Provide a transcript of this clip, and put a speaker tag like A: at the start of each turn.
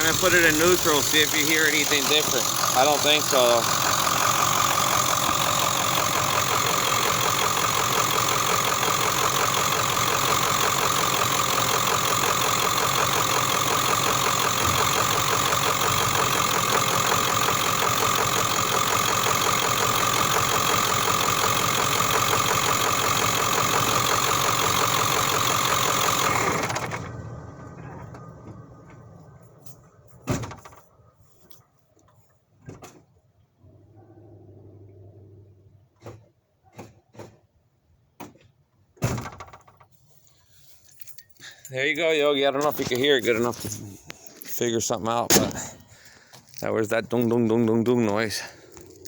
A: gonna put it in neutral, see if you hear anything different. I don't think so though. There you go, Yogi. I don't know if you can hear it good enough to figure something out, but that was that dung dung dung dung dung noise.